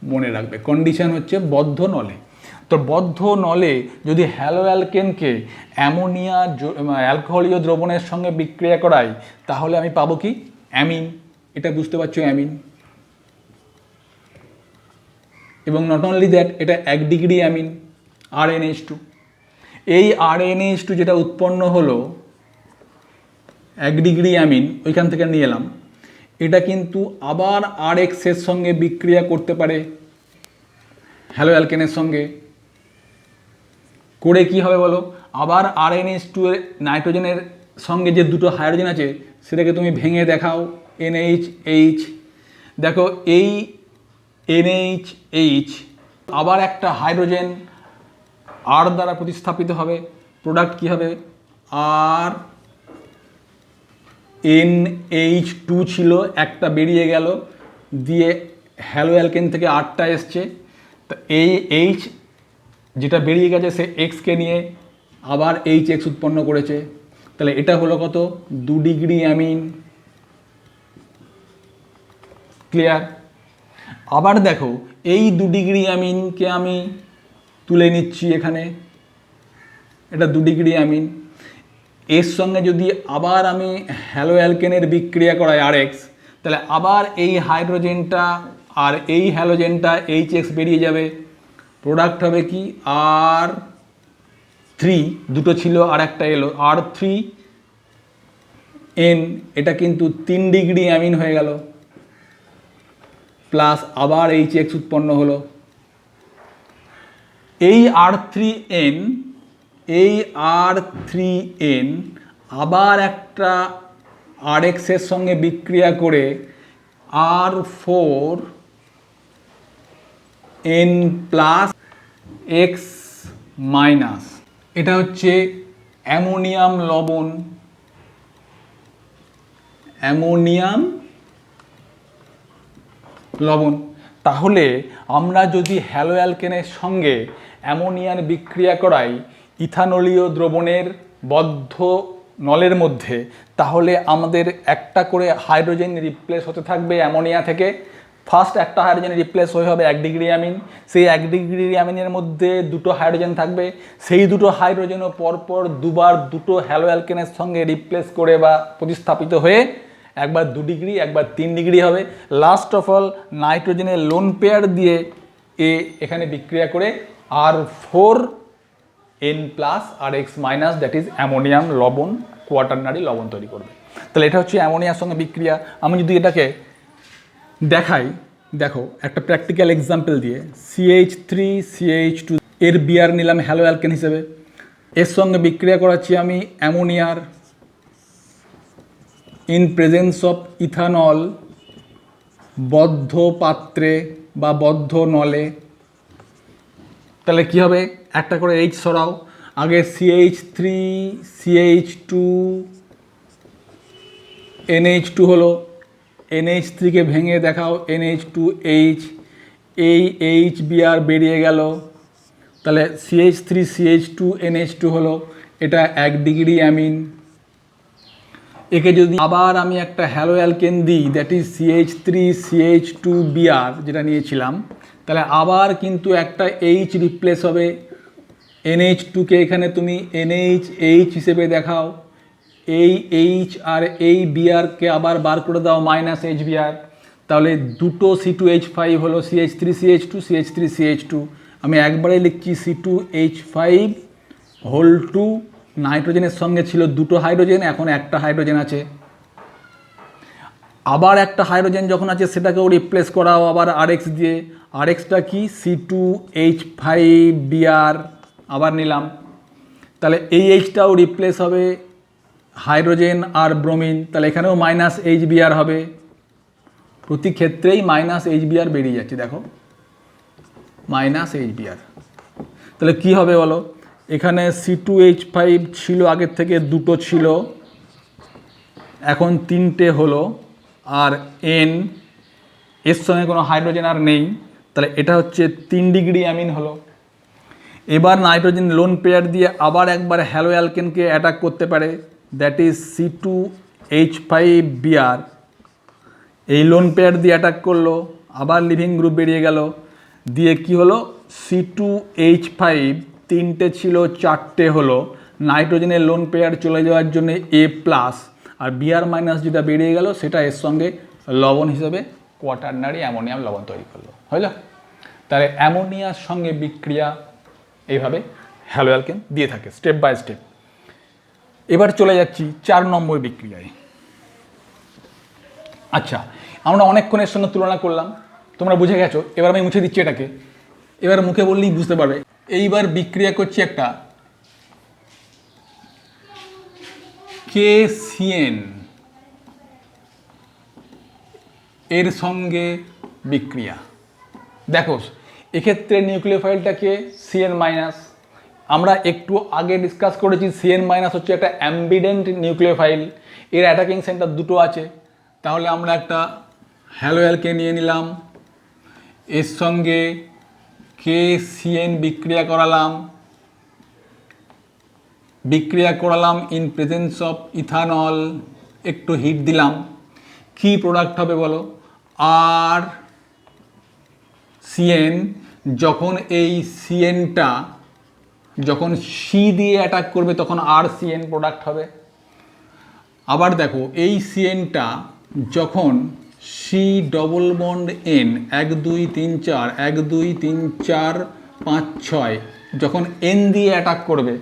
মনে রাখবে। কন্ডিশন হচ্ছে বদ্ধ নলে। তো বদ্ধ নলে যদি হ্যালো অ্যালকেনকে অ্যামোনিয়া অ্যালকোহলীয় দ্রবণের সঙ্গে বিক্রিয়া করাই, তাহলে আমি পাবো কি? অ্যামিন। এটা বুঝতে পারছো, অ্যামিন। এবং নট অনলি দ্যাট, এটা 1 ডিগ্রি অ্যামিন RNH2। এই RNH2 যেটা উৎপন্ন হলো 1 ডিগ্রি অ্যামিন, ওইখান থেকে নিয়ে এলাম, এটা কিন্তু আবার RX এর সঙ্গে বিক্রিয়া করতে পারে হ্যালো অ্যালকেনের সঙ্গে। করে কি হবে বলো? আবার RNH2 এর নাইট্রোজেনের সঙ্গে যে দুটো হাইড্রোজেন আছে সেটাকে তুমি ভেঙে দেখাও, NHH। দেখো এই NHH আবার একটা হাইড্রোজেন R দ্বারা প্রতিস্থাপিত হবে। প্রোডাক্ট কি হবে? আর NH2 ছিল, একটা বেরিয়ে গেল, দিয়ে হ্যালো অ্যালকেন থেকে আরটা এসছে। তা এই H যেটা বেরিয়ে গেছে সে Xকে নিয়ে আবার HX উৎপন্ন করেছে। তাহলে এটা হলো কত? 2 ডিগ্রি অ্যামিন। ক্লিয়ার? আবার দেখো এই 2 ডিগ্রি অ্যামিনকে আমি তুলে নিচ্ছি এখানে, এটা 2 ডিগ্রি অ্যামিন। এর সঙ্গে যদি আবার আমি হ্যালো অ্যালকেনের বিক্রিয়া করাই RX, তাহলে আবার এই হাইড্রোজেনটা আর এই হ্যালোজেনটা HX বেরিয়ে যাবে। প্রোডাক্ট হবে কি? R3, দুটো ছিল আর একটা এলো, R3N। এটা কিন্তু 3 ডিগ্রি অ্যামিন হয়ে গেল, প্লাস আবার HX উৎপন্ন হলো। এই R3N আবার একটা RX এর সঙ্গে বিক্রিয়া করে R4N প্লাস X মাইনাস, এটা হচ্ছে অ্যামোনিয়াম লবণ। তাহলে আমরা যদি হ্যালো অ্যালকেনের সঙ্গে অ্যামোনিয়ার বিক্রিয়া করাই ইথানলীয় দ্রবণের বদ্ধ নলের মধ্যে, তাহলে আমাদের একটা করে হাইড্রোজেন রিপ্লেস হতে থাকবে অ্যামোনিয়া থেকে। ফার্স্ট একটা হাইড্রোজেন রিপ্লেস হয়ে হবে 1 ডিগ্রি অ্যামিন। সেই 1 ডিগ্রি অ্যামিনের মধ্যে দুটো হাইড্রোজেন থাকবে, সেই দুটো হাইড্রোজেনও পরপর দুবার দুটো হ্যালো অ্যালকেনের সঙ্গে রিপ্লেস করে বা প্রতিস্থাপিত হয়ে একবার 2 ডিগ্রি একবার 3 ডিগ্রি হবে। লাস্ট অফ অল নাইট্রোজেনের লোন পেয়ার দিয়ে এখানে বিক্রিয়া করে R4N plus RX minus, that is ammonium লবণ, কোয়াটারনারি লবণ তৈরি করবে। তাহলে এটা হচ্ছে অ্যামোনিয়ার সঙ্গে বিক্রিয়া। আমি যদি এটাকে দেখাই, দেখো একটা প্র্যাকটিক্যাল এক্সাম্পল দিয়ে, CH3CH2 এর বিয়ার নিলাম হ্যালো অ্যালকেন হিসেবে, এর সঙ্গে বিক্রিয়া করাচ্ছি আমি অ্যামোনিয়ার ইন প্রেজেন্স অফ ইথানল বদ্ধ পাত্রে বা বদ্ধ নলে। তাহলে কি হবে? একটা করে H সরাও, আগে CH3 CH2 NH2 হলো, NH3কে ভেঙে দেখাও NH2H, এই HBr বেরিয়ে গেল, তাহলে CH3 CH2 NH2 হলো, এটা 1 ডিগ্রি অ্যামিন। একে যদি আবার আমি একটা হ্যালো অ্যালকেন দিই, দ্যাট ইজ CH3 CH2Br যেটা নিয়েছিলাম, তাহলে আবার কিন্তু একটা H রিপ্লেস হবে। NH2কে এখানে তুমি NHH হিসেবে দেখাও, এই H আর এই Brকে আবার বার করে দাও -HBr, তাহলে দুটো C2H5 হলো CH3 CH2 CH3 CH2। আমি একবারে লিখছি C2H5 হোল টু, নাইট্রোজেনের সঙ্গে ছিল দুটো হাইড্রোজেন, এখন একটা হাইড্রোজেন আছে, আবার একটা হাইড্রোজেন যখন আছে সেটাকেও রিপ্লেস করাও আবার RX দিয়ে। RXটা কি C2H5Br আবার নিলাম, তাহলে এই Hটাও রিপ্লেস হবে হাইড্রোজেন আর ব্রোমিন, তাহলে এখানেও -HBr হবে। প্রতি ক্ষেত্রেই -HBr বেরিয়ে যাচ্ছে, দেখো -HBr। তাহলে কি হবে বলো, এখানে C2H5 ছিল আগের থেকে দুটো ছিল, এখন তিনটে হলো, আর N এর সঙ্গে কোনো হাইড্রোজেন আর নেই, তাহলে এটা হচ্ছে 3 ডিগ্রি অ্যামিন হলো। এবার নাইট্রোজেন লোন পেয়ার দিয়ে আবার একবার হ্যালো অ্যালকেনকে অ্যাটাক করতে পারে, দ্যাট ইজ C2H5Br, এই লোন পেয়ার দিয়ে অ্যাটাক করলো, আবার লিভিং গ্রুপ বেরিয়ে গেল, দিয়ে কি হলো C2H5 তিনটে ছিল চারটে হলো, নাইট্রোজেনের লোন পেয়ার চলে যাওয়ার জন্য A+, আর Br- যেটা বেরিয়ে গেল সেটা এর সঙ্গে লবণ হিসেবে কোয়াটারনারি অ্যামোনিয়াম লবণ তৈরি করলো, হইল? তাহলে অ্যামোনিয়ার সঙ্গে বিক্রিয়া এইভাবে হ্যালো অ্যালকেন দিয়ে থাকে স্টেপ বাই স্টেপ। এবার চলে যাচ্ছি 4 নম্বর বিক্রিয়ায়। আচ্ছা, আমরা অনেকক্ষণের সঙ্গে তুলনা করলাম, তোমরা বুঝে গেছো, এবার আমি মুছে দিচ্ছি এটাকে, এবার মুখে বললেই বুঝতে পারবে। এইবার বিক্রিয়া করছি একটা KCN এর সঙ্গে বিক্রিয়া। দেখো এক্ষেত্রে নিউক্লিওফাইলটাকে CN-, আমরা একটু আগে ডিসকাস করেছি CN- হচ্ছে একটা অ্যাম্বিডেন্ট নিউক্লিওফাইল, এর অ্যাটাকিং সেন্টার দুটো আছে, তাহলে আমরা একটা হ্যালো অ্যালকেন নিয়ে নিলাম, এর সঙ্গে KCN বিক্রিয়া করালাম ইন প্রেজেন্স অফ ইথানল, একটু হিট দিলাম, কি প্রোডাক্ট হবে বলো, আর CN, যখন এই CNটা যখন C দিয়ে অ্যাটাক করবে তখন RCN প্রোডাক্ট হবে। আবার দেখো এই CNটা যখন C ডবল বন্ড N 1 2 3 4 1 2 3 4 5 6 যখন N দিয়ে অ্যাটাক করবে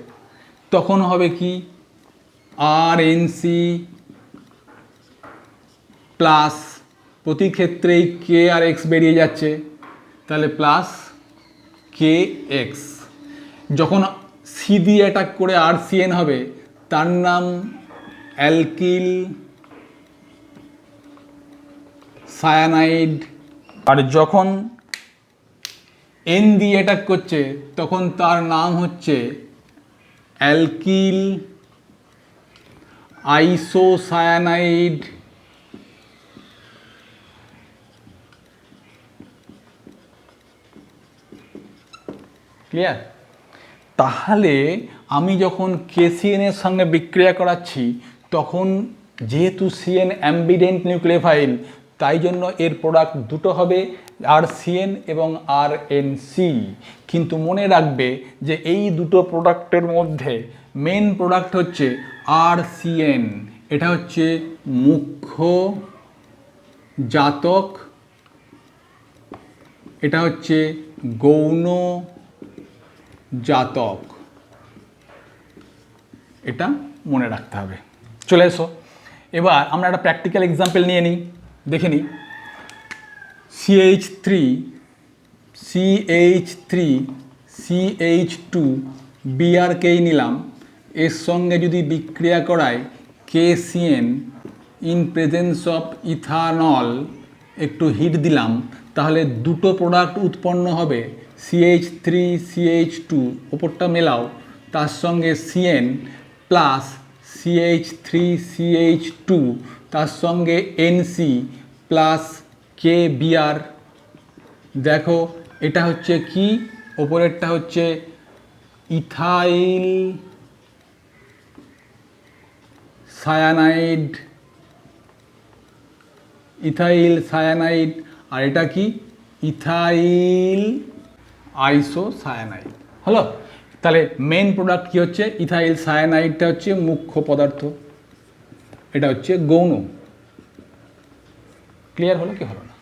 তখন হবে কি RNC প্লাস, প্রতি ক্ষেত্রেই K আর X বেরিয়ে যাচ্ছে, তাহলে প্লাস KX। যখন C দিয়ে অ্যাটাক করে RCN হবে তার নাম অ্যালকিল সায়ানাইড, আর যখন N দিয়ে অ্যাটাক করছে তখন তার নাম হচ্ছে অ্যালকিল আইসোসায়ানাইড। ক্লিয়ার? তাহলে আমি যখন KCN এর সঙ্গে বিক্রিয়া করাচ্ছি তখন যেহেতু CN অ্যাম্বিডেন্ট নিউক্লিওফাইল তাই জন্য এর প্রোডাক্ট দুটো হবে, RCN এবং RNC। কিন্তু মনে রাখবে যে এই দুটো প্রোডাক্টের মধ্যে মেন প্রোডাক্ট হচ্ছে RCN, এটা হচ্ছে মুখ্য জাতক, এটা হচ্ছে গৌণ জাতক, এটা মনে রাখতে হবে। চলে এসো এবার আমরা একটা প্র্যাকটিক্যাল এক্সাম্পল নিয়ে নিই, দেখে নিই। CH3 CH2 Brকেই নিলাম, এর সঙ্গে যদি বিক্রিয়া করায় KCN in presence of ethanol, একটু হিট দিলাম, তাহলে দুটো প্রোডাক্ট উৎপন্ন হবে CH3 CH2, ওপরটা মেলাও, তার সঙ্গে সিএন প্লাস CH3CH2 তার সঙ্গে এনসি প্লাস KBr। দেখো এটা হচ্ছে কি, ওপরেরটা হচ্ছে ইথাইল সায়ানাইড, আর এটা কি ইথাইল আইসোসায়ানাইড হলো। তাহলে মেন প্রোডাক্ট কি হচ্ছে, ইথাইল সায়ানাইডটা হচ্ছে মুখ্য পদার্থ, এটা হচ্ছে গৌণ। ক্লিয়ার হলো কি হলো না?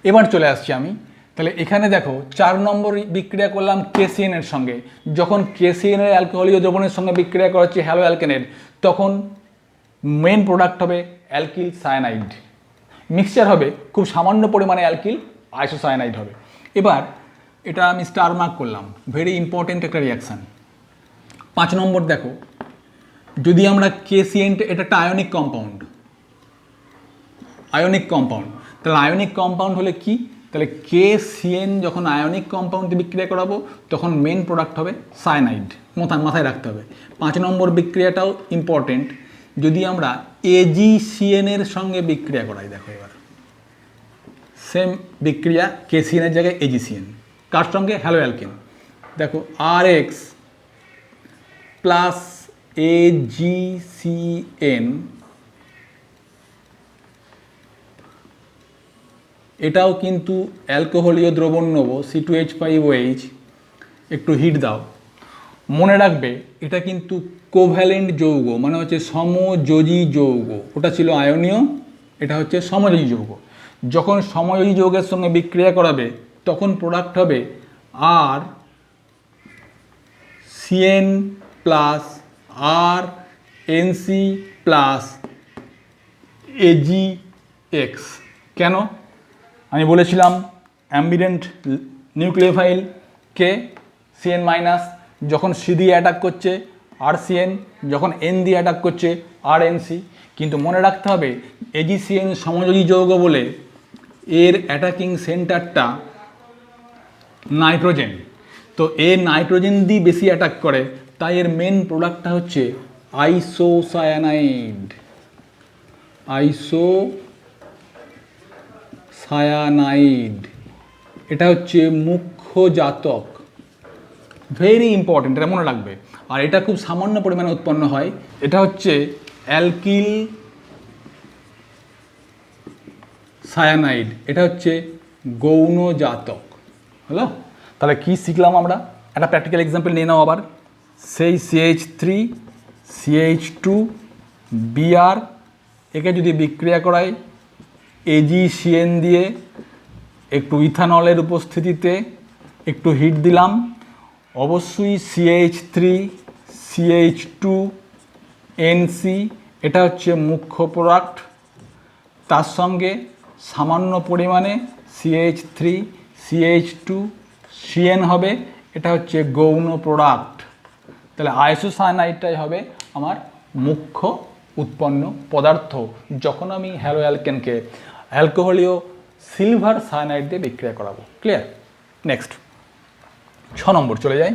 এবার চলে আসছি আমি। তাহলে এখানে দেখো 4 নম্বর বিক্রিয়া করলাম KCN এর সঙ্গে। যখন KCN এর অ্যালকোহলীয় দ্রবণের সঙ্গে বিক্রিয়া করা হচ্ছে হ্যালো অ্যালকেনের, তখন মেন প্রোডাক্ট হবে অ্যালকিল সায়ানাইড। মিক্সচার হবে খুব সামান্য পরিমাণে অ্যালকিল আইসোসায়ানাইড হবে। এবার এটা আমি স্টার মার্ক করলাম, ভেরি ইম্পর্টেন্ট একটা রিয়াকশান। 5 নম্বর দেখো, যদি আমরা KCN, এটা একটা আয়নিক কম্পাউন্ড, তাহলে আয়নিক কম্পাউন্ড হলে কি, তাহলে KCN যখন আয়নিক কম্পাউন্ডে বিক্রিয়া করাবো তখন মেন প্রোডাক্ট হবে সায়ানাইড, মাথায় রাখতে হবে। 5 নম্বর বিক্রিয়াটাও ইম্পর্টেন্ট। যদি আমরা AgCN এর সঙ্গে বিক্রিয়া করাই, দেখো এবার সেম বিক্রিয়া, KCN এর জায়গায় AgCN, কার সঙ্গে, হ্যালো অ্যালকেন। দেখো RX প্লাস AgCN, এটাও কিন্তু অ্যালকোহলীয় দ্রবণ নেব, C2H5OH, একটু হিট দাও। মনে রাখবে এটা কিন্তু কোভ্যালেন্ট যৌগ, মানে হচ্ছে সমযোজী যৌগ। ওটা ছিল আয়নীয়, এটা হচ্ছে সমযোজী যৌগ। যখন সমযোজী যৌগের সঙ্গে বিক্রিয়া করাবে তখন প্রোডাক্ট হবে RCN plus RNC plus AgX। কেন? আমি বলেছিলাম অ্যাম্বিডেন্ট নিউক্লিওফাইল কে CN মাইনাস, যখন C দিয়ে অ্যাটাক করছে RCN, যখন N দিয়ে অ্যাটাক করছে RNC। কিন্তু মনে রাখতে হবে AgCN সমযোজী যৌগ বলে এর অ্যাটাকিং সেন্টারটা নাইট্রোজেন, তো এর নাইট্রোজেন দিয়ে বেশি অ্যাটাক করে, তাই এর মেন প্রোডাক্টটা হচ্ছে আইসোসায়ানাইড। এটা হচ্ছে মুখ্য জাতক, ভেরি ইম্পর্টেন্ট, এটা মনে রাখবে। আর এটা খুব সামান্য পরিমাণে উৎপন্ন হয়, এটা হচ্ছে অ্যালকিল সায়ানাইড, এটা হচ্ছে গৌণ জাতক হলো। তাহলে কি শিখলাম আমরা, একটা প্র্যাকটিক্যাল এক্সাম্পল নিয়ে নাও আবার। সেই CH3CH2Br, একে যদি বিক্রিয়া করাই AgCN দিয়ে, একটু ইথানলের উপস্থিতিতে একটু হিট দিলাম, অবশ্যই CH3CH2NC, এটা হচ্ছে মুখ্য প্রোডাক্ট, তার সঙ্গে সামান্য পরিমাণে CH3CH2CN হবে, এটা হচ্ছে গৌণ প্রোডাক্ট। তাহলে আইসোসায়ানাইডটাই হবে আমার মুখ্য উৎপন্ন পদার্থ যখন আমি হ্যালো অ্যালকেনকে অ্যালকোহলীয় সিলভার সায়ানাইড দিয়ে বিক্রিয়া করাবো। ক্লিয়ার? নেক্সট 6 নম্বর চলে যাই,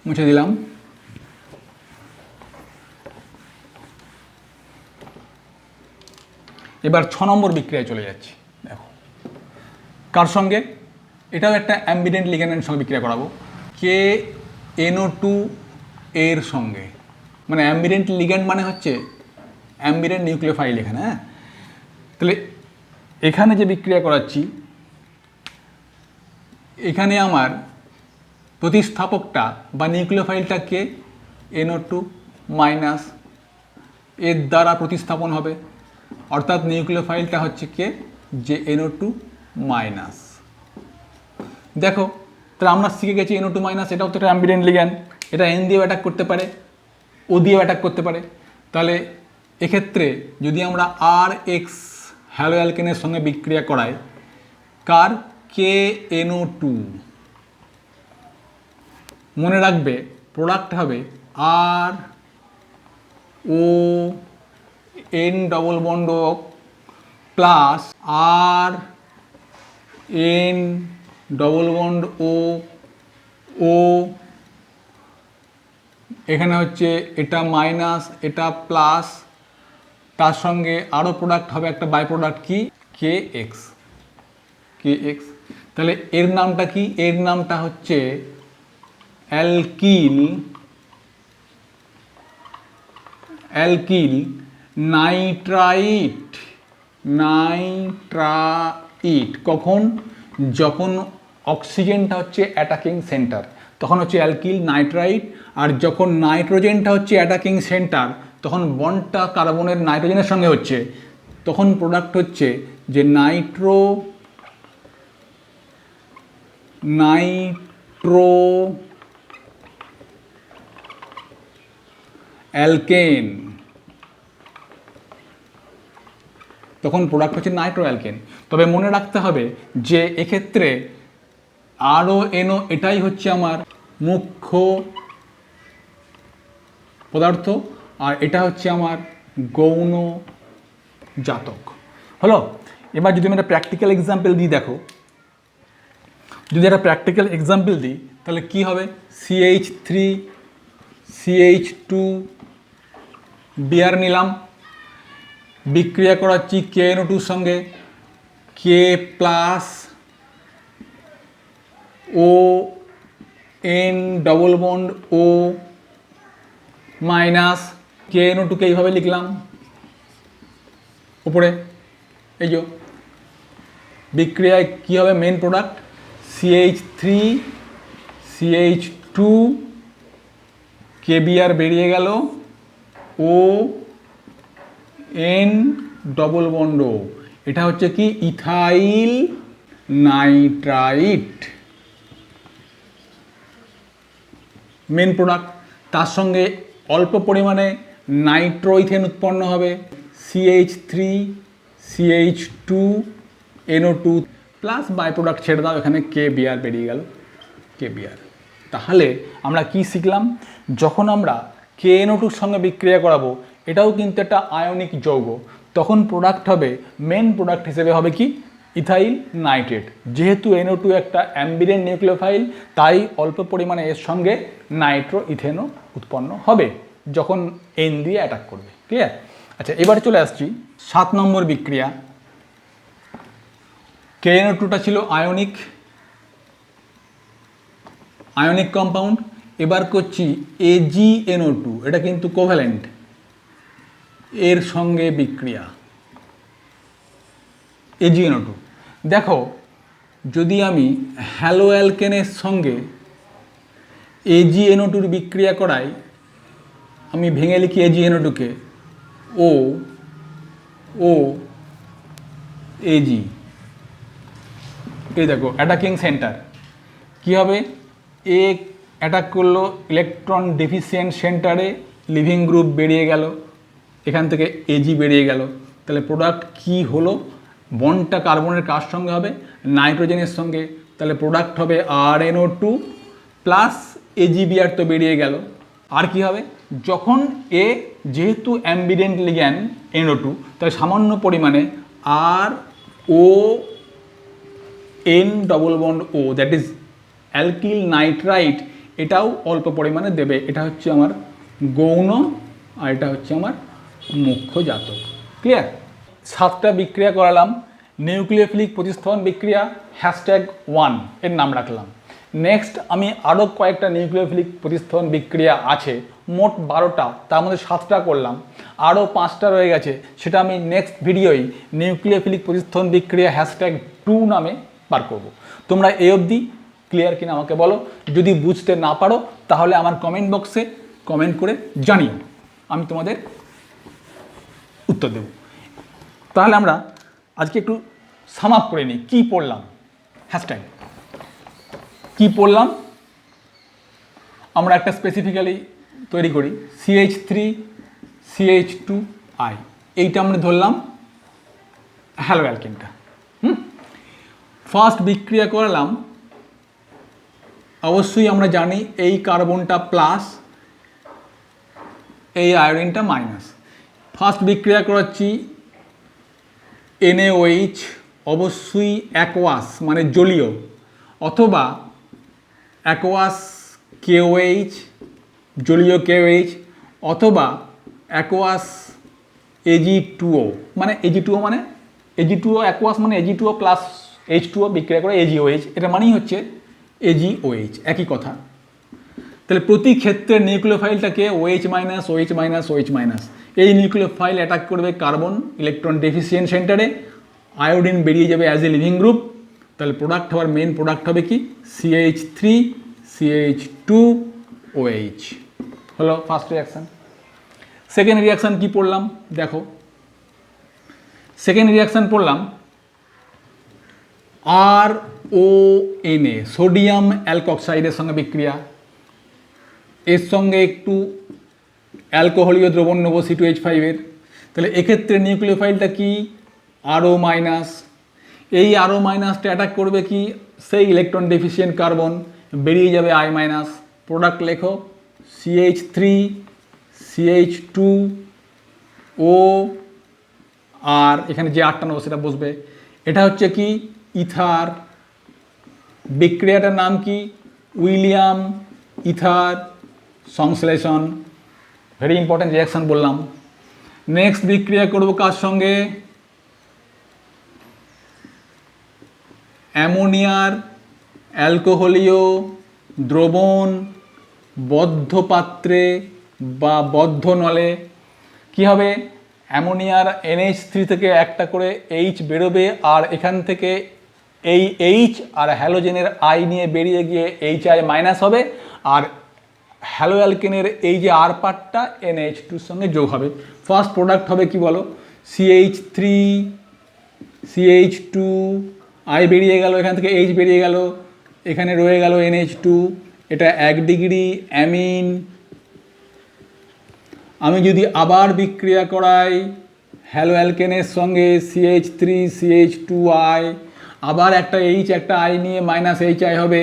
মুছে দিলাম। এবার 6 নম্বর বিক্রিয়ায় চলে যাচ্ছি। দেখো কার সঙ্গে, এটাও একটা অ্যাম্বিডেন্ট লিগ্যান্ডের সঙ্গে বিক্রিয়া করাবো, KNO2 এর সঙ্গে। মানে অ্যাম্বিডেন্ট লিগ্যান্ড মানে হচ্ছে অ্যাম্বিডেন্ট নিউক্লিওফাইল এখানে। হ্যাঁ, তাহলে এখানে যে বিক্রিয়া করাচ্ছি, এখানে আমার প্রতিস্থাপকটা বা নিউক্লিওফাইলটাকে NO2 মাইনাস এর দ্বারা প্রতিস্থাপন হবে, অর্থাৎ নিউক্লিওফাইলটা হচ্ছে কে, যে NO2 মাইনাস। দেখো তাহলে আমরা শিখে গেছি NO2 মাইনাস, এটাও তো একটা অ্যাম্বিডেন্ট লিগ্যান্ড, এটা N দিয়েও অ্যাটাক করতে পারে, O দিয়েও অ্যাটাক করতে পারে। তাহলে এক্ষেত্রে যদি আমরা RX হ্যালো অ্যালকেনের সঙ্গে বিক্রিয়া করাই, কার, KNO2, মনে রাখবে প্রোডাক্ট হবে RON double bond plus RN double bond O ও, এখানে হচ্ছে এটা মাইনাস, এটা প্লাস, তার সঙ্গে আরও প্রোডাক্ট হবে একটা বাই প্রোডাক্ট কি কে এক্স, কে এক্স। তাহলে এর নামটা কি? এর নামটা হচ্ছে অ্যালকিল, অ্যালকিল নাইট্রাইট, নাইট্রাইট। কখন? যখন অক্সিজেনটা হচ্ছে অ্যাটাকিং সেন্টার তখন হচ্ছে অ্যালকিল নাইট্রাইট, আর যখন নাইট্রোজেনটা হচ্ছে অ্যাটাকিং সেন্টার তখন বন্ডটা কার্বনের নাইট্রোজেনের সঙ্গে হচ্ছে, তখন প্রোডাক্ট হচ্ছে যে নাইট্রো অ্যালকেন, তখন প্রোডাক্ট হচ্ছে নাইট্রো অ্যালকেন। তবে মনে রাখতে হবে যে এক্ষেত্রে আরও এনও এটাই হচ্ছে আমার মুখ্য পদার্থ, আর এটা হচ্ছে আমার গৌণ জাতক। হলো, এবার যদি আমি একটা প্র্যাকটিক্যাল এক্সাম্পল দিই, দেখো যদি একটা প্র্যাকটিক্যাল এক্সাম্পল দিই তাহলে কি হবে? CH3 CH2 বিআর নিলাম, বিক্রিয়া করাচ্ছি KNO2 সঙ্গে, K plus O N double bond O minus KNO2কে এইভাবে লিখলাম উপরে। এই যে বিক্রিয়ায় কী হবে? Main product CH3 CH2 KBr বেরিয়ে গেল, ও এন ডবল বন্ড ও, এটা হচ্ছে কি ইথাইল নাইট্রাইট, মেন প্রোডাক্ট। তার সঙ্গে অল্প পরিমাণে নাইট্রোইথেন উৎপন্ন হবে, CH3 CH2 NO2 plus by product ছেড়ে দাও, এখানে KBr বেরিয়ে গেল, KBr। তাহলে আমরা কি শিখলাম? যখন আমরা KNO2-র সঙ্গে বিক্রিয়া করাবো, এটাও কিন্তু একটা আয়নিক যৌগ, তখন প্রোডাক্ট হবে, মেন প্রোডাক্ট হিসেবে হবে কি ইথাইল নাইট্রেট। যেহেতু NO2 একটা অ্যাম্বিডেন্ট নিউক্লিওফাইল, তাই অল্প পরিমাণে এর সঙ্গে নাইট্রো ইথেনও উৎপন্ন হবে যখন এন দিয়ে অ্যাটাক করবে। ক্লিয়ার? আচ্ছা, এবার চলে আসছি 7 নম্বর বিক্রিয়া। KNO2টা ছিল আয়নিক কম্পাউন্ড, এবার করছি AgNO2, এটা কিন্তু কোভ্যালেন্ট, এর সঙ্গে বিক্রিয়া AgNO2। দেখো, যদি আমি হ্যালো অ্যালকেনের সঙ্গে AgNO2-র বিক্রিয়া করাই, আমি ভেঙে লিখি AgNO2-কে ও Ag, এই দেখো অ্যাটাকিং সেন্টার কী হবে? এ অ্যাটাক করলো ইলেকট্রন ডেফিসিয়েন্ট সেন্টারে, লিভিং গ্রুপ বেরিয়ে গেল, এখান থেকে Ag বেরিয়ে গেল। তাহলে প্রোডাক্ট কি হলো? বন্ডটা কার্বনের কার সঙ্গে হবে? নাইট্রোজেনের সঙ্গে। তাহলে প্রোডাক্ট হবে RNO2 প্লাস AgBr, তো বেরিয়ে গেল। আর কি হবে? যখন এ যেহেতু অ্যাম্বিডেন্ট লিগ্যান্ড NO2, তাই সামান্য পরিমাণে RO N double bond O, that is alkyl nitrite, এটাও অল্প পরিমাণে দেবে। এটা হচ্ছে আমার গৌণ, আর এটা হচ্ছে আমার মুখ্য জাতক। ক্লিয়ার? 7টা বিক্রিয়া করালাম। নিউক্লিওফিলিক প্রতিস্থাপন বিক্রিয়া #1 এর নাম রাখলাম। নেক্সট আমি আরও কয়েকটা নিউক্লিওফিলিক প্রতিস্থাপন বিক্রিয়া আছে, মোট 12টা, তার মধ্যে 7টা করলাম, আরও 5টা রয়ে গেছে, সেটা আমি নেক্সট ভিডিওই নিউক্লিওফিলিক প্রতিস্থাপন বিক্রিয়া #2 নামে বার করব। তোমরা এই অবধি ক্লিয়ার কিনা আমাকে বলো। যদি বুঝতে না পারো তাহলে আমার কমেন্ট বক্সে কমেন্ট করে জানিও, আমি তোমাদের উত্তর দেব। তাহলে আমরা আজকে একটু সাম আপ করে নিই, কী পড়লাম। হ্যাশট্যাগ কী পড়লাম? আমরা একটা স্পেসিফিক্যালি তৈরি করি, CH3 CH2I, এইটা আমরা ধরলাম হ্যালো অ্যালকেনটা। ফার্স্ট বিক্রিয়া করালাম, অবশ্যই আমরা জানি এই কার্বনটা প্লাস, এই আয়োডিনটা মাইনাস। ফার্স্ট বিক্রিয়া করাচ্ছি NaOH, অবশ্যই অ্যাকোয়াস মানে জলীয়, অথবা অ্যাকোয়াস কেওএইচ, জলীয় কেওএইচ, অথবা অ্যাকোয়াস Ag2O, মানে Ag2O মানে Ag2O অ্যাকোয়াস মানে Ag2O প্লাস H2O বিক্রিয়া করে AgOH, এটা মানেই হচ্ছে AgOH, একই কথা। তাহলে প্রতি ক্ষেত্রে নিউক্লিওফাইলটাকে OH minus OH minus OH minus, এই নিউক্লিওফাইল অ্যাটাক করবে কার্বন ইলেকট্রন ডেফিসিয়েন্ট সেন্টারে, আয়োডিন বেরিয়ে যাবে অ্যাজ এ লিভিং গ্রুপ। তাহলে প্রোডাক্ট হওয়ার মেন প্রোডাক্ট হবে কি CH3 CH2OH, হলো ফার্স্ট রিয়াকশান। সেকেন্ড রিয়াকশান কি পড়লাম দেখো, সেকেন্ড রিয়াকশান পড়লাম RONA, সোডিয়াম অ্যালকক্সাইডের সঙ্গে বিক্রিয়া, এর সঙ্গে একটু অ্যালকোহলীয় দ্রবণ নেব C2H5 এর। তাহলে এক্ষেত্রে নিউক্লিওফাইলটা কি RO মাইনাস, এই RO মাইনাসটা অ্যাটাক করবে কি সেই ইলেকট্রন ডেফিসিয়েন্ট কার্বন, বেরিয়ে যাবে I মাইনাস, প্রোডাক্ট লেখো CH3 CH2O, আর এখানে যে আটটা নেবো সেটা বসবে। এটা হচ্ছে কি ইথার, বিক্রিয়াটার নাম কি উইলিয়াম ইথার সংশ্লেষণ, ভেরি ইম্পর্টেন্ট রিয়াকশান বললাম। নেক্সট বিক্রিয়া করব কার সঙ্গে, অ্যামোনিয়ার অ্যালকোহলীয় দ্রবণ বদ্ধ পাত্রে বা বদ্ধ নলে। কি হবে, অ্যামোনিয়ার NH3 থেকে একটা করে H বেরোবে, আর এখান থেকে এই H আর হ্যালোজেনের I নিয়ে বেরিয়ে গিয়ে HI মাইনাস হবে, আর হ্যালো অ্যালকেনের এই যে আর পার্টটা NH2 সঙ্গে যোগ হবে। ফার্স্ট প্রোডাক্ট হবে কি বলো, CH3 CH2, I বেরিয়ে গেল, এখান থেকে H বেরিয়ে গেল, এখানে রয়ে গেল NH2, এটা 1 ডিগ্রি অ্যামিন। আমি যদি আবার বিক্রিয়া করাই হ্যালো অ্যালকেনের সঙ্গে CH3 CH2I, আবার একটা H একটা I নিয়ে মাইনাস HI হবে,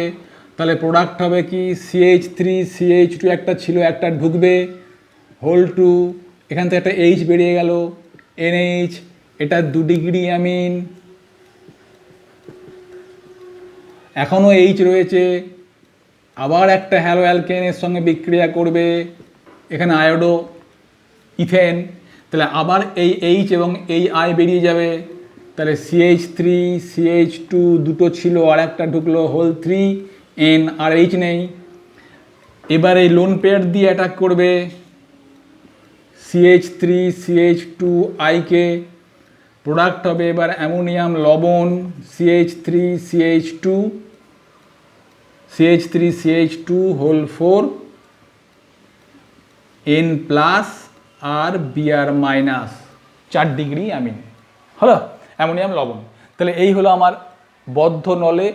তাহলে প্রোডাক্ট হবে কি CH3 CH2, একটা ছিল একটা ঢুকবে হোল 2, এখান থেকে একটা H বেরিয়ে গেল NH, এটা 2 ডিগ্রি অ্যামিন, এখনও H রয়েছে, আবার একটা হ্যালো অ্যালকেনের সঙ্গে বিক্রিয়া করবে, এখানে আয়োডো ইথেন, তাহলে আবার এই H এবং এই I বেরিয়ে যাবে, তাহলে CH3 CH2 দুটো ছিল আর একটা ঢুকলো হোল 3 N, আর H নেই। এবার এই লোন পেয়ার দিয়ে অ্যাটাক করবে CH3 CH2I কে, প্রোডাক্ট হবে এবার অ্যামোনিয়াম লবণ CH3 CH2 whole 4 N plus R Br minus, 4 degree amine, হলো অ্যামোনিয়াম লবণ। তাহলে এই হলো আমার বদ্ধ নলে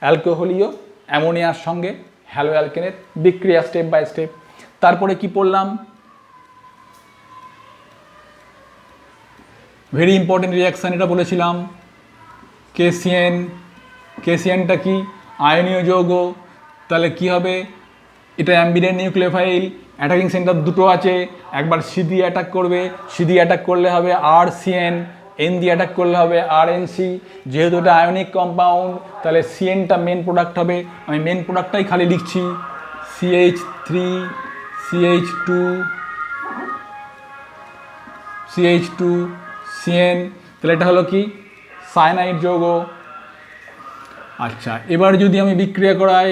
অ্যালকোহলীয় অ্যামোনিয়ার সঙ্গে হ্যালো অ্যালকেনের বিক্রিয়া স্টেপ বাই স্টেপ। তারপরে কি পড়লাম, ভেরি ইম্পর্টেন্ট রিয়াকশান, এটা বলেছিলাম কেসিএন। কেসিএনটা কি আয়নীয় যৌগ, তাহলে কি হবে, এটা অ্যাম্বিডেন্ট নিউক্লিওফাইল, অ্যাটাকিং সেন্টার দুটো আছে, একবার C দিয়ে অ্যাটাক করবে, C দিয়ে অ্যাটাক করলে হবে RCN, N দিয়ে অ্যাটাক করলে হবে RNC, যেহেতু এটা আয়নিক কম্পাউন্ড তাহলে CNটা মেন প্রোডাক্ট হবে, আমি মেন প্রোডাক্টটাই খালি লিখছি CH3 CH2 CN, তাহলে এটা হলো কি সায়ানাইড যৌগ। আচ্ছা, এবার যদি আমি বিক্রিয়া করাই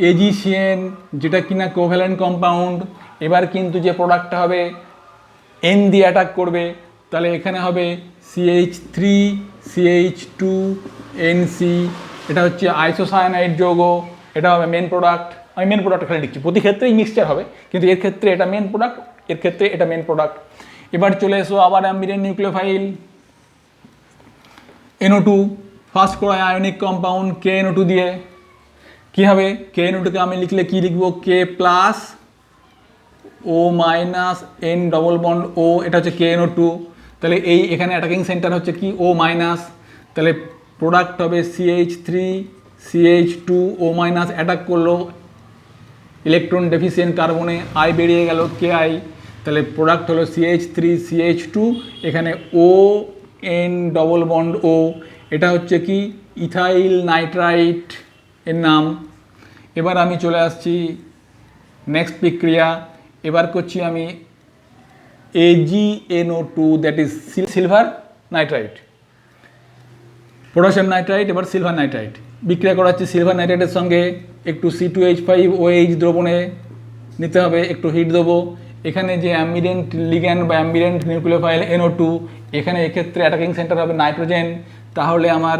AgCN, যেটা কিনা কোভ্যালেন্ট কম্পাউন্ড, এবার কিন্তু যে প্রোডাক্টটা হবে N দিয়ে অ্যাটাক করবে, তাহলে এখানে হবে CH3 CH2 NC, এটা হচ্ছে আইসোসায়ানাইড যৌগ, এটা হবে মেন প্রোডাক্ট। আমি মেন প্রোডাক্ট খালি লিখছি, প্রতি ক্ষেত্রেই মিক্সচার হবে, কিন্তু এর ক্ষেত্রে এটা মেন প্রোডাক্ট, এর ক্ষেত্রে এটা মেন প্রোডাক্ট। এবার চলে এসো আবার অ্যাম্বিডেন্ট নিউক্লিওফাইল NO2, ফার্স্ট করায় আয়নিক কম্পাউন্ড KNO2 দিয়ে, কি হবে KNO2কে আমি লিখলে কি লিখবো, K plus O minus N double bond O, এটা হচ্ছে KNO2, তাহলে এই এখানে অ্যাটাকিং সেন্টার হচ্ছে কি O মাইনাস, তাহলে প্রোডাক্ট হবে CH3 CH2O মাইনাস, অ্যাটাক করলো ইলেকট্রন ডেফিসিয়েন্ট কার্বনে, I বেরিয়ে গেল KI, তাহলে প্রোডাক্ট হলো CH3 CH2, এখানে O N double bond O, এটা হচ্ছে কি ইথাইল নাইট্রাইট এর নাম, এবার আমি চলে আসছি নেক্সট বিক্রিয়া। এবার করছি আমি AgNO2, that is silver nitrite, potassium nitrite. এবার সিলভার নাইট্রাইট বিক্রিয়া করাচ্ছি সিলভার নাইট্রাইটের সঙ্গে একটু C2H5OH দ্রবণে নিতে হবে, একটু হিট দেবো। এখানে যে অ্যাম্বিডেন্ট লিগ্যান্ড বা অ্যাম্বিডেন্ট নিউক্লিওফাইল NO2, এখানে এক্ষেত্রে অ্যাটাকিং সেন্টার হবে নাইট্রোজেন, তাহলে আমার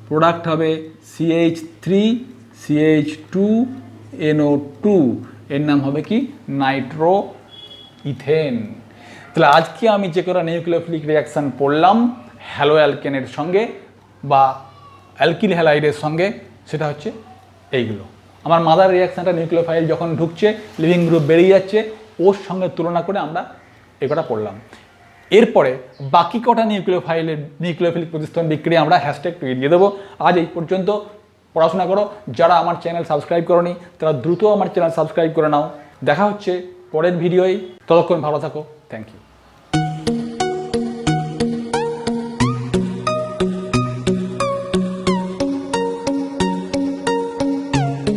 প্রোডাক্ট হবে CH3CH2NO2, এর নাম হবে কি নাইট্রো ইথেন। তাহলে আজকে আমি যে কটা নিউক্লিওফিলিক রিয়াকশান পড়লাম হ্যালো অ্যালকেনের সঙ্গে বা অ্যালকিল হ্যালাইডের সঙ্গে, সেটা হচ্ছে এইগুলো। আমার মাদার রিয়াকশানটা নিউক্লিওফাইল যখন ঢুকছে, লিভিং গ্রুপ বেরিয়ে যাচ্ছে, ওর সঙ্গে তুলনা করে আমরা এ কটা পড়লাম। এরপরে বাকি কটা নিউক্লিওফিলিক প্রতিস্থাপন বিক্রিয়া আমরা হ্যাশট্যাগ দিয়ে দেবো। আজ এই পর্যন্ত, পড়াশোনা করো। যারা আমার চ্যানেল সাবস্ক্রাইব করোনি তারা দ্রুত আমার চ্যানেল সাবস্ক্রাইব করে নাও। দেখা হচ্ছে পরের ভিডিওয়, ততক্ষণ ভালো থাকো। Thank you.